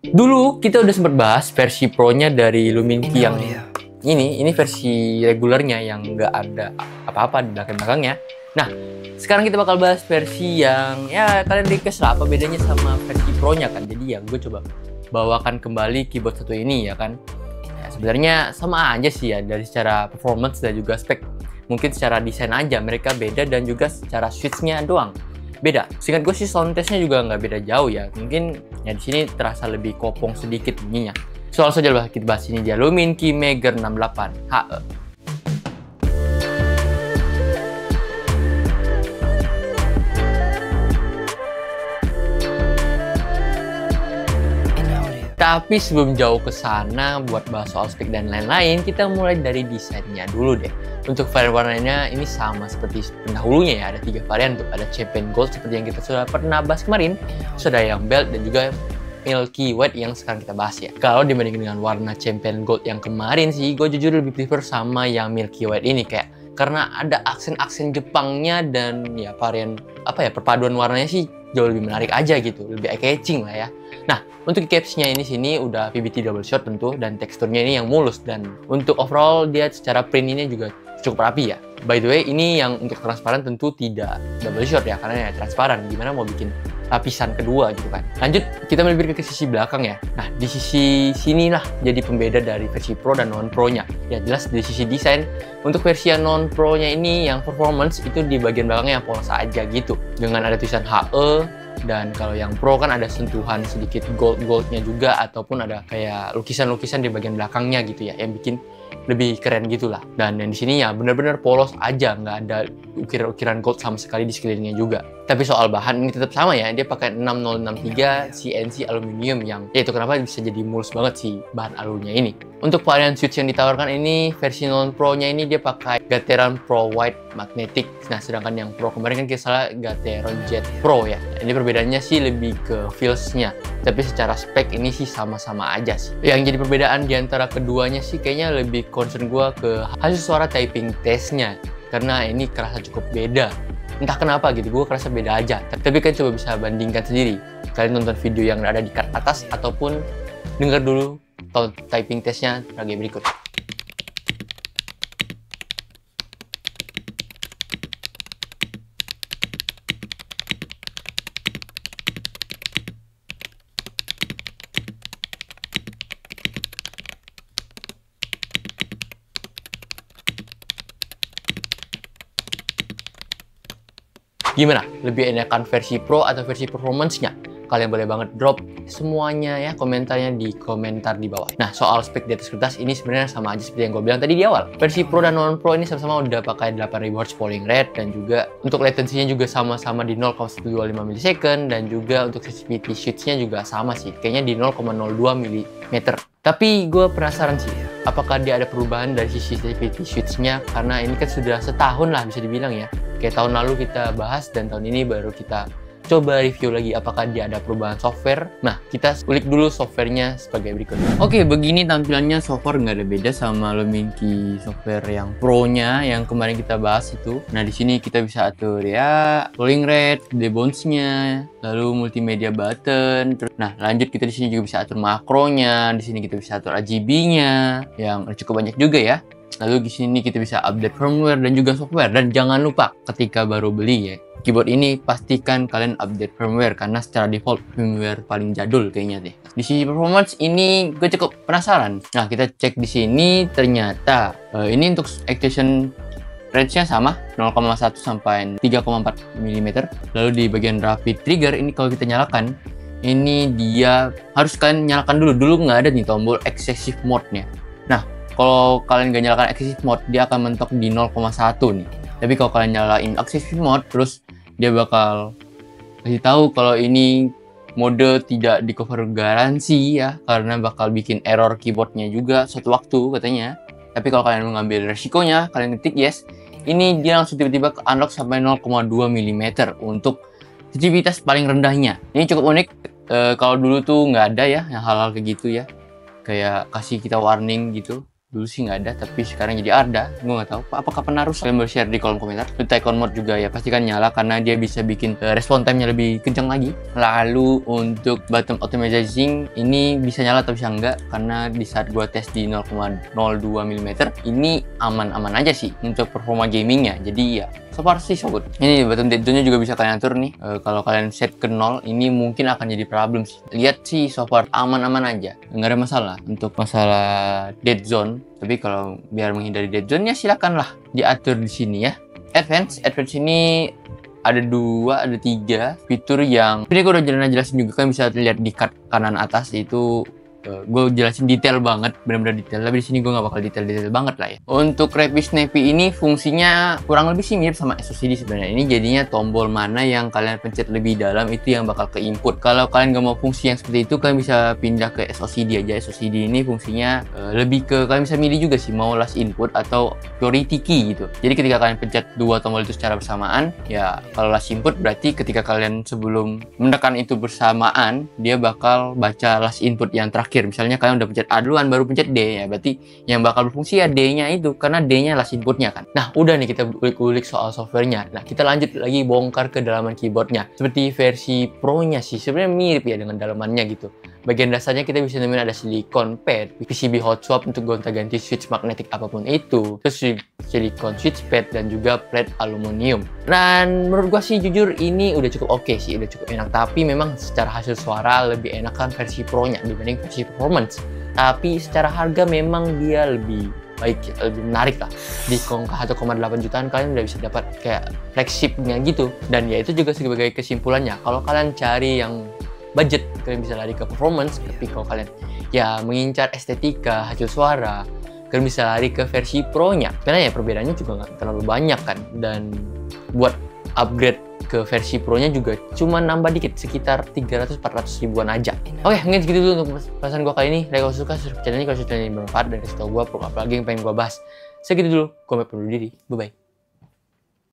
Dulu kita udah sempat bahas versi Pro-nya dari Luminki yang ini versi regulernya yang nggak ada apa-apa di belakang-belakangnya. Nah, sekarang kita bakal bahas versi yang ya kalian request lah apa bedanya sama versi Pro-nya kan. Jadi ya gue coba bawakan kembali keyboard satu ini ya kan. Ya, sebenarnya sama aja sih ya dari secara performance dan juga spek. Mungkin secara desain aja mereka beda dan juga secara switch-nya doang beda. Seingat gue sih sound test-nya juga nggak beda jauh ya. Mungkin ya di sini terasa lebih kopong sedikit bunyinya. Soal saja lah kita bahas ini dia Luminki Mager 68 HE. Tapi sebelum jauh ke sana buat bahas soal spek dan lain-lain, kita mulai dari desainnya dulu deh. Untuk varian warnanya ini sama seperti pendahulunya ya, ada 3 varian tuh. Ada Champion Gold seperti yang kita sudah pernah bahas kemarin, terus ada yang Belt dan juga Milky White yang sekarang kita bahas ya. Kalau dibandingkan dengan warna Champion Gold yang kemarin sih, gue jujur lebih prefer sama yang Milky White ini karena ada aksen-aksen Jepangnya dan ya varian apa ya perpaduan warnanya sih jauh lebih menarik aja gitu, lebih eye-catching lah ya. Nah, untuk capsnya ini sini udah PBT double shot tentu dan teksturnya ini yang mulus dan untuk overall dia secara print ini juga cukup rapi ya. By the way, ini yang untuk transparan tentu tidak double shot ya karena ya transparan. Gimana mau bikin lapisan kedua gitu kan. Lanjut kita melipir ke sisi belakang ya. Nah, di sisi sinilah jadi pembeda dari versi Pro dan non Pro-nya. Ya jelas dari sisi desain untuk versi yang non Pro-nya ini yang performance itu di bagian belakangnya yang polos aja gitu. Dengan ada tulisan HE dan kalau yang Pro kan ada sentuhan sedikit goldnya juga ataupun ada kayak lukisan-lukisan di bagian belakangnya gitu ya yang bikin lebih keren gitulah. Dan yang di sini ya benar-benar polos aja, nggak ada ukiran-ukiran gold sama sekali di sekelilingnya juga. Tapi soal bahan ini tetap sama ya, dia pakai 6063 CNC aluminium yang ya itu kenapa bisa jadi mulus banget sih bahan alunya ini. Untuk varian switch yang ditawarkan ini versi non Pro-nya ini dia pakai Gateron Pro White Magnetic. Nah, sedangkan yang Pro kemarin kan kita salah Gateron Jet Pro ya. Ini perbedaannya sih lebih ke feels-nya. Tapi secara spek ini sih sama-sama aja sih. Yang jadi perbedaan di antara keduanya sih kayaknya lebih concern gue ke hasil suara typing testnya. Karena ini kerasa cukup beda. Entah kenapa gitu, gue kerasa beda aja. Tapi kan coba bisa bandingkan sendiri. Kalian nonton video yang ada di card atas ataupun dengar dulu typing testnya lagi berikut. Gimana? Lebih enakan versi Pro atau versi performance-nya? Kalian boleh banget drop semuanya ya komentarnya di komentar di bawah. Nah, soal spek di atas kertas ini sebenarnya sama aja seperti yang gue bilang tadi di awal. Versi Pro dan non Pro ini sama-sama udah pakai 8000 Hz polling rate dan juga untuk latency-nya juga sama-sama di 0,125 ms dan juga untuk sensitivity switch-nya juga sama sih. Kayaknya di 0,02 mm. Tapi gue penasaran sih, apakah dia ada perubahan dari sisi sensitivity switch-nya? Karena ini kan sudah setahun lah bisa dibilang ya. Kayak tahun lalu kita bahas dan tahun ini baru kita coba review lagi apakah dia ada perubahan software. Nah, kita ulik dulu softwarenya sebagai berikut. Oke, begini tampilannya software nggak ada beda sama Luminki software yang Pro-nya yang kemarin kita bahas itu. Nah, di sini kita bisa atur ya polling rate, debounce-nya, lalu multimedia button. Nah, lanjut kita di sini juga bisa atur makronya. Di sini kita bisa atur RGB-nya yang cukup banyak juga ya. Lalu di sini kita bisa update firmware dan juga software. Dan jangan lupa ketika baru beli ya keyboard ini pastikan kalian update firmware karena secara default firmware paling jadul kayaknya deh. Di sisi performance ini gue cukup penasaran. Nah, kita cek di sini ternyata ini untuk activation range-nya sama 0,1 sampai 3,4 mm. Lalu di bagian rapid trigger ini kalau kita nyalakan ini dia harus kalian nyalakan dulu. Dulu nggak ada nih tombol excessive mode-nya. Nah, kalau kalian nggak nyalakan excessive mode dia akan mentok di 0,1 nih. Tapi kalau kalian nyalain excessive mode terus dia bakal kasih tahu kalau ini mode tidak di cover garansi ya karena bakal bikin error keyboardnya juga suatu waktu katanya. Tapi kalau kalian mengambil resikonya, kalian ketik yes, ini dia langsung tiba-tiba ke unlock sampai 0,2 mm untuk sensitivitas paling rendahnya. Ini cukup unik. Kalau dulu tuh nggak ada ya yang hal-hal kayak gitu ya, kayak kasih kita warning gitu Dulu sih nggak ada, tapi sekarang jadi ada. Gue nggak tahu apakah pernah rusak. Kalian boleh share di kolom komentar. Untuk icon mode juga ya pastikan nyala karena dia bisa bikin respon time-nya lebih kencang lagi. Lalu untuk button optimizing ini bisa nyala atau bisa enggak, karena di saat gue tes di 0,02 mm ini aman-aman aja sih untuk performa gamingnya. Jadi ya so far sih so good. Ini button dead zone-nya juga bisa kalian atur nih. Kalau kalian set ke 0 ini mungkin akan jadi problem sih. Lihat sih so far aman-aman aja, nggak ada masalah untuk masalah dead zone. Tapi kalau biar menghindari dead zone ya silakanlah diatur di sini ya. Advance ini ada 3 fitur yang ini gue udah jelasin juga, kan bisa lihat di card kanan atas itu. Gue jelasin detail banget, benar-benar detail. Tapi di sini gue nggak bakal detail banget lah ya. Untuk Rapid Snappy ini fungsinya kurang lebih sih mirip sama SOCD sebenarnya. Ini jadinya tombol mana yang kalian pencet lebih dalam itu yang bakal ke input. Kalau kalian nggak mau fungsi yang seperti itu, kalian bisa pindah ke SOCD aja. SOCD ini fungsinya lebih ke kalian bisa milih juga sih mau last input atau priority key gitu. Jadi ketika kalian pencet 2 tombol itu secara bersamaan, ya kalau last input berarti ketika kalian sebelum menekan itu bersamaan, dia bakal baca last input yang terakhir. Misalnya kalian udah pencet A duluan baru pencet D, ya berarti yang bakal berfungsi ya D-nya itu, karena D-nya last inputnya kan. Nah udah nih kita ulik-ulik soal softwarenya. Nah kita lanjut lagi bongkar ke dalaman keyboardnya. Seperti versi Pro-nya sih sebenarnya mirip ya dengan dalamannya gitu. Bagian dasarnya kita bisa nemuin ada silicon pad, PCB hot swap untuk gonta-ganti switch magnetik apapun itu, terus silicon switch pad dan juga plate aluminium. Dan menurut gua sih jujur ini udah cukup oke sih, udah cukup enak. Tapi memang secara hasil suara lebih enak kan versi Pro-nya dibanding versi performance. Tapi secara harga memang dia lebih baik, lebih menarik lah. Di 1,8 jutaan kalian udah bisa dapat kayak flagshipnya gitu. Dan ya itu juga sebagai kesimpulannya, kalau kalian cari yang budget kalian bisa lari ke performance, tapi kalau kalian ya mengincar estetika, hasil suara, kalian bisa lari ke versi Pro-nya. Karena ya perbedaannya juga nggak terlalu banyak kan. Dan buat upgrade ke versi Pro-nya juga cuma nambah dikit, sekitar 300-400 ribuan aja. Oke, mungkin segitu dulu untuk bahasan gue kali ini. Like kalau suka, subscribe channel ini kalau channel ini bermanfaat, dan kasih tau gue program apa lagi yang pengen gue bahas. Segitu dulu, gue pamit undur diri. Bye-bye.